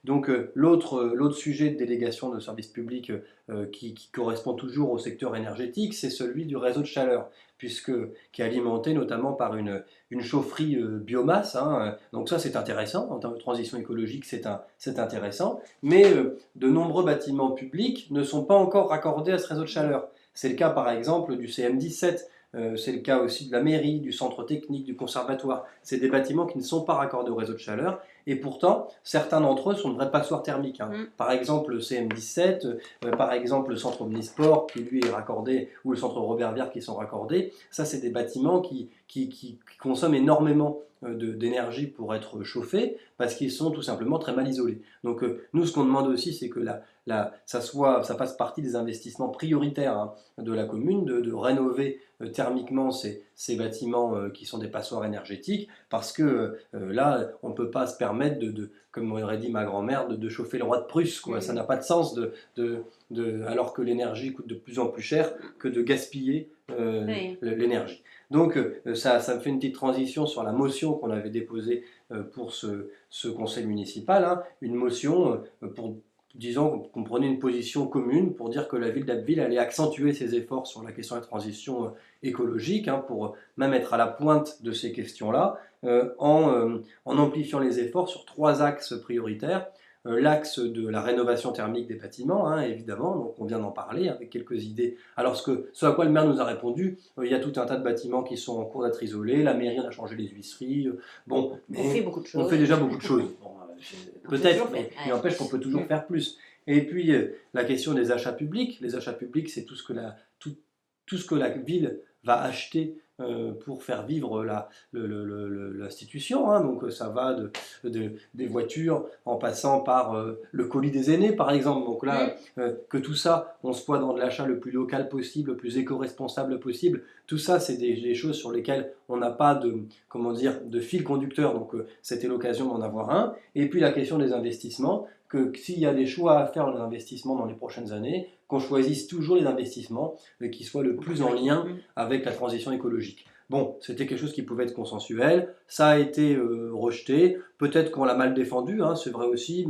Donc l'autre sujet de délégation de service public qui correspond toujours au secteur énergétique, c'est celui du réseau de chaleur, puisque, qui est alimenté notamment par une chaufferie biomasse, hein. Donc ça c'est intéressant, en termes de transition écologique c'est intéressant, mais de nombreux bâtiments publics ne sont pas encore raccordés à ce réseau de chaleur. C'est le cas par exemple du CM17. C'est le cas aussi de la mairie, du centre technique, du conservatoire. C'est des bâtiments qui ne sont pas raccordés au réseau de chaleur. Et pourtant, certains d'entre eux sont de vrais passoires thermiques, hein. Par exemple, le CM17, par exemple, le centre Omnisport, qui lui est raccordé, ou le centre Robert Vert qui sont raccordés. Ça, c'est des bâtiments qui consomment énormément d'énergie pour être chauffés, parce qu'ils sont tout simplement très mal isolés. Donc, nous, ce qu'on demande aussi, c'est que ça fasse partie des investissements prioritaires, hein, de la commune, de rénover thermiquement ces bâtiments qui sont des passoires énergétiques, parce que là, on ne peut pas se permettre comme aurait dit ma grand-mère, de chauffer le roi de Prusse, quoi. Ça n'a pas de sens, alors que l'énergie coûte de plus en plus cher, que de gaspiller Oui. l'énergie. Donc ça me fait une petite transition sur la motion qu'on avait déposée pour ce conseil municipal, hein. Une motion pour, disons, qu'on prenait une position commune pour dire que la ville d'Abbeville allait accentuer ses efforts sur la question de la transition écologique, hein, pour même être à la pointe de ces questions-là, en amplifiant les efforts sur 3 axes prioritaires. L'axe de la rénovation thermique des bâtiments, hein, évidemment, donc on vient d'en parler avec quelques idées. Alors ce à quoi le maire nous a répondu, il y a tout un tas de bâtiments qui sont en cours d'être isolés, la mairie a changé les huisseries, bon, On fait mais beaucoup de on fait choses. déjà beaucoup de choses. Bon, On peut peut-être, toujours mais faire. il n'empêche qu'on peut toujours faire plus. Et puis la question des achats publics. Les achats publics, c'est tout ce que la ville va acheter pour faire vivre l'institution, hein. Donc ça va des voitures en passant par le colis des aînés, par exemple. Donc là, que tout ça, on soit dans de l'achat le plus local possible, le plus éco-responsable possible. Tout ça, c'est des choses sur lesquelles on n'a pas comment dire, de fil conducteur. Donc c'était l'occasion d'en avoir un. Et puis la question des investissements, que s'il y a des choix à faire dans les investissements dans les prochaines années, qu'on choisisse toujours les investissements qui soient le plus en lien avec la transition écologique. Bon, c'était quelque chose qui pouvait être consensuel, ça a été rejeté, peut-être qu'on l'a mal défendu, hein, c'est vrai aussi,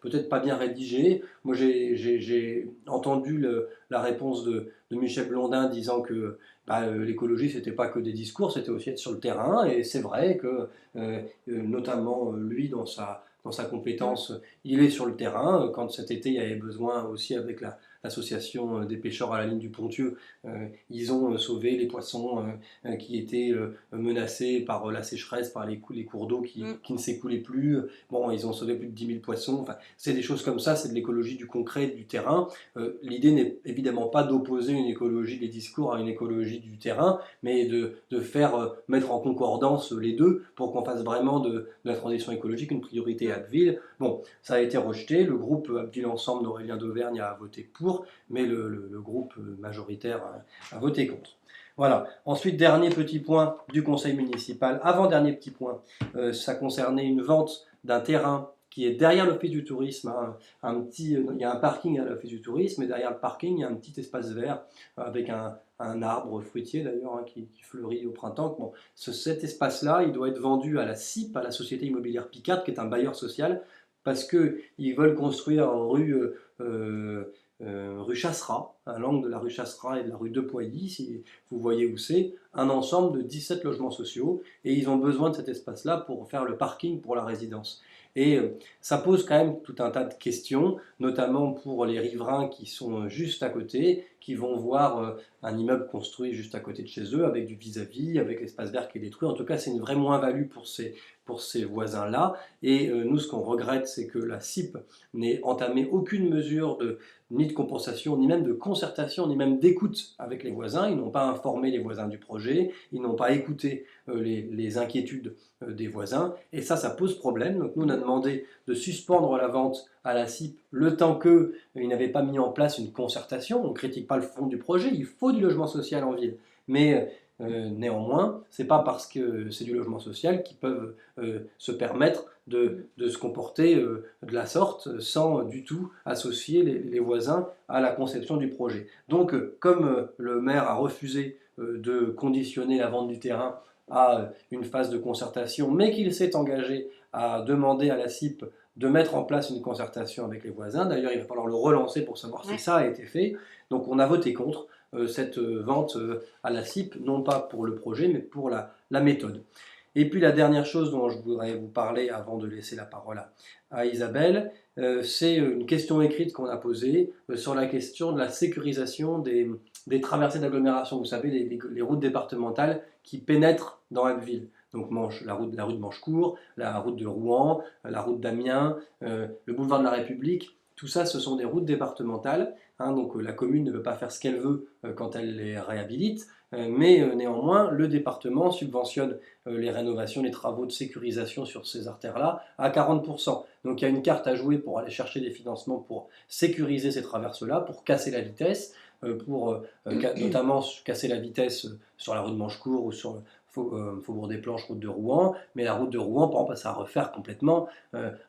peut-être pas bien rédigé. Moi j'ai entendu la réponse de Michel Blondin disant que l'écologie c'était pas que des discours, c'était aussi être sur le terrain, et c'est vrai que notamment lui dans sa compétence, il est sur le terrain. Quand cet été il y avait besoin aussi avec l'association des pêcheurs à la ligne du Pontieux, ils ont sauvé les poissons qui étaient menacés par la sécheresse, par les cours d'eau qui ne s'écoulaient plus. Bon, ils ont sauvé plus de 10 000 poissons. Enfin, c'est des choses comme ça, c'est de l'écologie du concret, du terrain. L'idée n'est évidemment pas d'opposer une écologie des discours à une écologie du terrain, mais de faire mettre en concordance les deux pour qu'on fasse vraiment de la transition écologique une priorité à Abbeville. Bon, ça a été rejeté. Le groupe Abbeville Ensemble d'Aurélien d'Auvergne a voté pour, mais le groupe majoritaire a voté contre. Voilà. Ensuite, dernier petit point du conseil municipal. Avant-dernier petit point, ça concernait une vente d'un terrain qui est derrière l'office du tourisme, hein. Il y a un parking à l'office du tourisme, et derrière le parking, il y a un petit espace vert avec un arbre fruitier d'ailleurs, hein, qui fleurit au printemps. Bon, cet espace-là, il doit être vendu à la CIP, à la Société Immobilière Picard, qui est un bailleur social, parce qu'ils veulent construire rue Chasseras, à l'angle de la rue Chasseras et de la rue de Poilly, si vous voyez où c'est, un ensemble de 17 logements sociaux, et ils ont besoin de cet espace-là pour faire le parking pour la résidence. Et ça pose quand même tout un tas de questions, notamment pour les riverains qui sont juste à côté, qui vont voir un immeuble construit juste à côté de chez eux, avec du vis-à-vis, avec l'espace vert qui est détruit. En tout cas, c'est une vraie moins-value pour ces voisins-là. Et nous, ce qu'on regrette, c'est que la CIP n'ait entamé aucune mesure ni de compensation, ni même de concertation, ni même d'écoute avec les voisins. Ils n'ont pas informé les voisins du projet, ils n'ont pas écouté les inquiétudes des voisins, et ça pose problème. Donc nous, on a demandé de suspendre la vente à la CIP le temps qu'ils n'avaient pas mis en place une concertation. On ne critique pas le fond du projet, il faut du logement social en ville, mais néanmoins, c'est pas parce que c'est du logement social qu'ils peuvent se permettre de se comporter de la sorte sans du tout associer les voisins à la conception du projet. Donc, comme le maire a refusé de conditionner la vente du terrain à une phase de concertation, mais qu'il s'est engagé à demander à la CIP de mettre en place une concertation avec les voisins. D'ailleurs, il va falloir le relancer pour savoir si Ouais. ça a été fait. Donc on a voté contre cette vente à la CIP, non pas pour le projet, mais pour la méthode. Et puis la dernière chose dont je voudrais vous parler avant de laisser la parole à Isabelle, c'est une question écrite qu'on a posée sur la question de la sécurisation des traversées d'agglomération. Vous savez, les routes départementales qui pénètrent dans la ville. Donc la route de Manchecourt, la route de Rouen, la route d'Amiens, le boulevard de la République. Tout ça, ce sont des routes départementales. Hein, donc la commune ne peut pas faire ce qu'elle veut quand elle les réhabilite. Mais néanmoins, le département subventionne les rénovations, les travaux de sécurisation sur ces artères-là à 40%. Donc il y a une carte à jouer pour aller chercher des financements pour sécuriser ces traverses-là, pour casser la vitesse, pour notamment casser la vitesse sur la rue de Manchecourt ou sur Faubourg des Planches, route de Rouen. Mais la route de Rouen, par exemple, ça à refaire complètement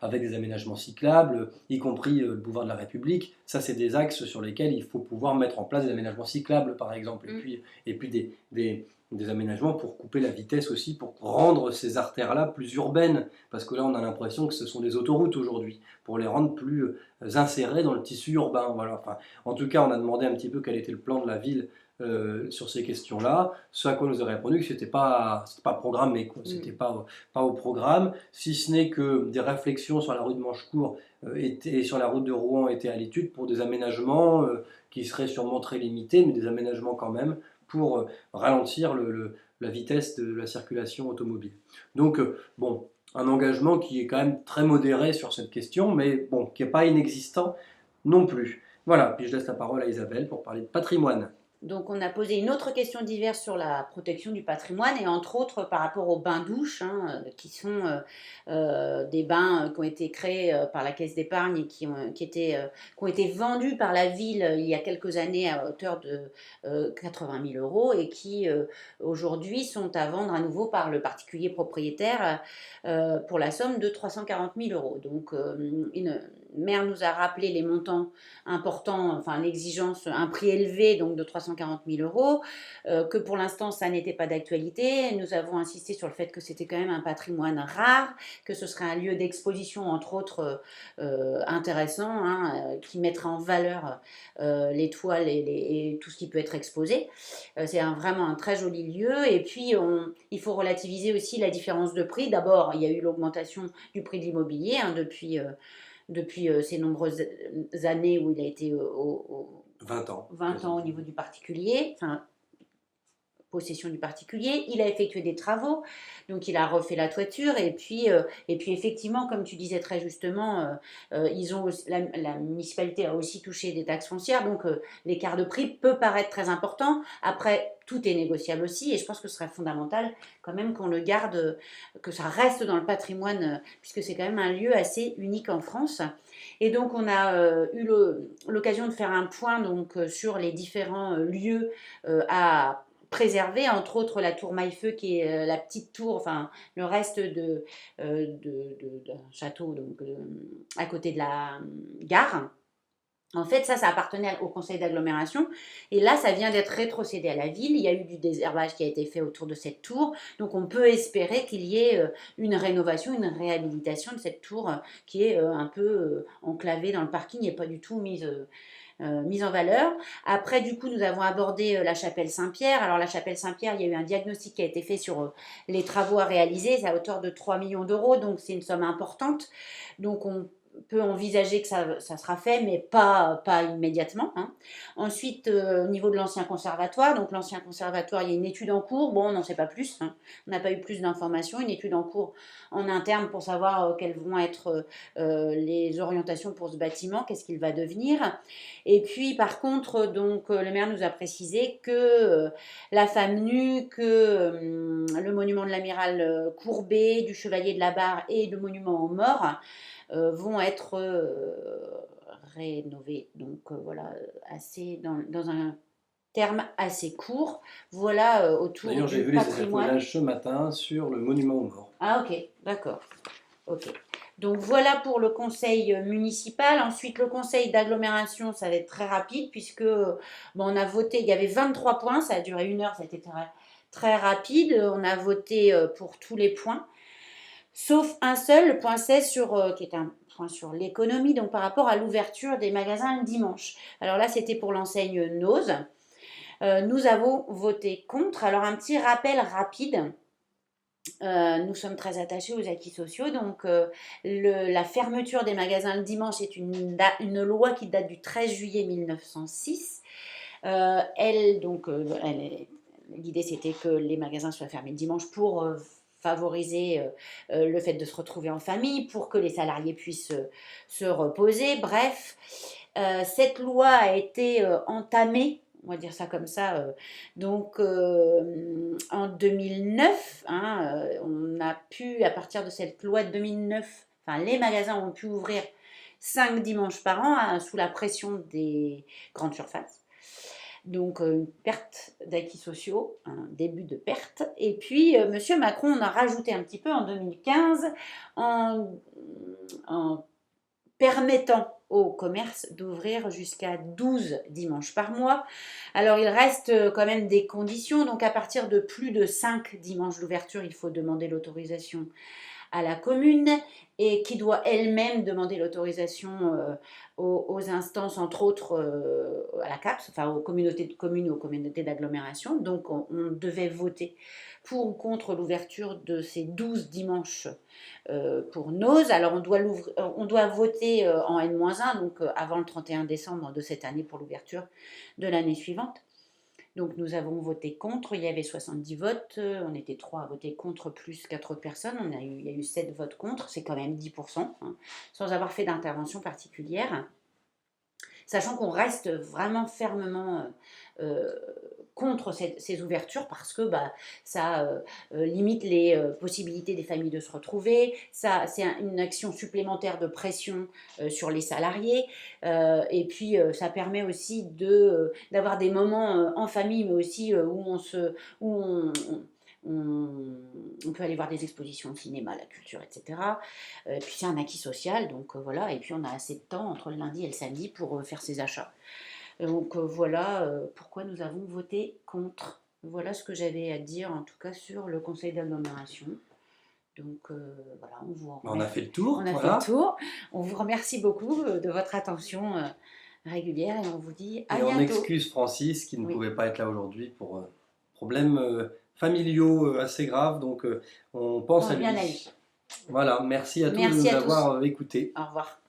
avec des aménagements cyclables, y compris le boulevard de la République. Ça, c'est des axes sur lesquels il faut pouvoir mettre en place des aménagements cyclables, par exemple, et puis des aménagements pour couper la vitesse aussi, pour rendre ces artères-là plus urbaines, parce que là on a l'impression que ce sont des autoroutes aujourd'hui, pour les rendre plus insérées dans le tissu urbain. Voilà. Enfin, en tout cas, on a demandé un petit peu quel était le plan de la ville sur ces questions-là, ce à quoi nous a répondu que c'était pas programmé, quoi. C'était pas au programme, si ce n'est que des réflexions sur la rue de Manchecourt et sur la route de Rouen étaient à l'étude pour des aménagements qui seraient sûrement très limités, mais des aménagements quand même pour ralentir la vitesse de la circulation automobile. Donc, bon, un engagement qui est quand même très modéré sur cette question, mais bon, qui n'est pas inexistant non plus. Voilà, puis je laisse la parole à Isabelle pour parler de patrimoine. Donc, on a posé une autre question diverse sur la protection du patrimoine et entre autres par rapport aux bains-douches, hein, qui sont des bains qui ont été créés par la Caisse d'épargne et qui ont été vendus par la ville il y a quelques années à hauteur de 80 000 euros et qui aujourd'hui sont à vendre à nouveau par le particulier propriétaire pour la somme de 340 000 euros. Donc, une maire nous a rappelé les montants importants, enfin l'exigence, un prix élevé donc de 340 000 euros, que pour l'instant ça n'était pas d'actualité. Nous avons insisté sur le fait que c'était quand même un patrimoine rare, que ce serait un lieu d'exposition entre autres intéressant, hein, qui mettrait en valeur les toiles et tout ce qui peut être exposé. C'est vraiment un très joli lieu et puis il faut relativiser aussi la différence de prix. D'abord, il y a eu l'augmentation du prix de l'immobilier hein, depuis ces nombreuses années où il a été 20 ans au niveau du particulier, enfin possession du particulier. Il a effectué des travaux, donc il a refait la toiture et puis effectivement, comme tu disais très justement, la municipalité a aussi touché des taxes foncières, donc l'écart de prix peut paraître très important. Après, tout est négociable aussi et je pense que ce serait fondamental quand même qu'on le garde, que ça reste dans le patrimoine, puisque c'est quand même un lieu assez unique en France. Et donc on a eu l'occasion de faire un point donc, sur les différents lieux à préserver, entre autres la tour Maillefeu qui est la petite tour, enfin le reste d'un château donc, à côté de la gare. En fait, ça appartenait au conseil d'agglomération et là, ça vient d'être rétrocédé à la ville. Il y a eu du désherbage qui a été fait autour de cette tour. Donc, on peut espérer qu'il y ait une rénovation, une réhabilitation de cette tour qui est un peu enclavée dans le parking et pas du tout mise en valeur. Après, du coup, nous avons abordé la chapelle Saint-Pierre. Alors, la chapelle Saint-Pierre, il y a eu un diagnostic qui a été fait sur les travaux à réaliser. C'est à hauteur de 3 millions d'euros, donc c'est une somme importante. Donc, on peut envisager que ça sera fait, mais pas immédiatement. Hein. Ensuite, au niveau de l'ancien conservatoire, donc l'ancien conservatoire, il y a une étude en cours. Bon, on n'en sait pas plus. Hein. On n'a pas eu plus d'informations. Une étude en cours en interne pour savoir quelles vont être les orientations pour ce bâtiment, qu'est-ce qu'il va devenir. Et puis, par contre, donc, le maire nous a précisé que la femme nue, que le monument de l'amiral Courbet, du chevalier de la Barre et le monument aux morts vont être rénovés. Donc voilà, assez dans un terme assez court. Voilà autour D'ailleurs, j'ai du vu les patrimoine. échafaudages ce matin sur le monument aux morts. Ah ok, d'accord. Ok. Donc voilà pour le conseil municipal. Ensuite, le conseil d'agglomération, ça va être très rapide puisque on a voté, il y avait 23 points, ça a duré 1 heure, ça a été très, très rapide. On a voté pour tous les points. Sauf un seul, le point 16, qui est un point sur l'économie, donc par rapport à l'ouverture des magasins le dimanche. Alors là, c'était pour l'enseigne Nose. Nous avons voté contre. Alors un petit rappel rapide. Nous sommes très attachés aux acquis sociaux, donc la fermeture des magasins le dimanche est une loi qui date du 13 juillet 1906. L'idée c'était que les magasins soient fermés le dimanche pour favoriser le fait de se retrouver en famille, pour que les salariés puissent se reposer. Bref, cette loi a été entamée, on va dire ça comme ça, en 2009, on a pu, à partir de cette loi de 2009, enfin les magasins ont pu ouvrir 5 dimanches par an sous la pression des grandes surfaces. Donc une perte d'acquis sociaux, un début de perte. Et puis M. Macron en a rajouté un petit peu en 2015 en permettant au commerce d'ouvrir jusqu'à 12 dimanches par mois. Alors, il reste quand même des conditions. Donc, à partir de plus de 5 dimanches d'ouverture, il faut demander l'autorisation à la commune et qui doit elle-même demander l'autorisation aux instances, entre autres à la CAPS, enfin aux communautés de communes, aux communautés d'agglomération. Donc, on devait voter pour ou contre l'ouverture de ces 12 dimanches pour Nose. Alors, on doit voter en N-1, donc avant le 31 décembre de cette année pour l'ouverture de l'année suivante. Donc, nous avons voté contre. Il y avait 70 votes. On était 3 à voter contre, plus 4 autres personnes. Il y a eu 7 votes contre. C'est quand même 10%, sans avoir fait d'intervention particulière. Sachant qu'on reste vraiment fermement contre ces ouvertures parce que ça limite les possibilités des familles de se retrouver, c'est une action supplémentaire de pression sur les salariés, et puis ça permet aussi d'avoir des moments en famille, mais aussi on peut aller voir des expositions de cinéma, la culture, etc. Puis c'est un acquis social, donc voilà, et puis on a assez de temps entre le lundi et le samedi pour faire ses achats. Donc voilà pourquoi nous avons voté contre. Voilà ce que j'avais à dire en tout cas sur le conseil d'agglomération. Donc voilà, on a fait le tour. On a fait le tour. On vous remercie beaucoup de votre attention régulière et on vous dit à bientôt. Et on excuse Francis qui ne pouvait pas être là aujourd'hui pour problèmes familiaux assez graves. Donc on pense à lui. Bien à lui. Voilà, merci à tous de nous avoir écoutés. Au revoir.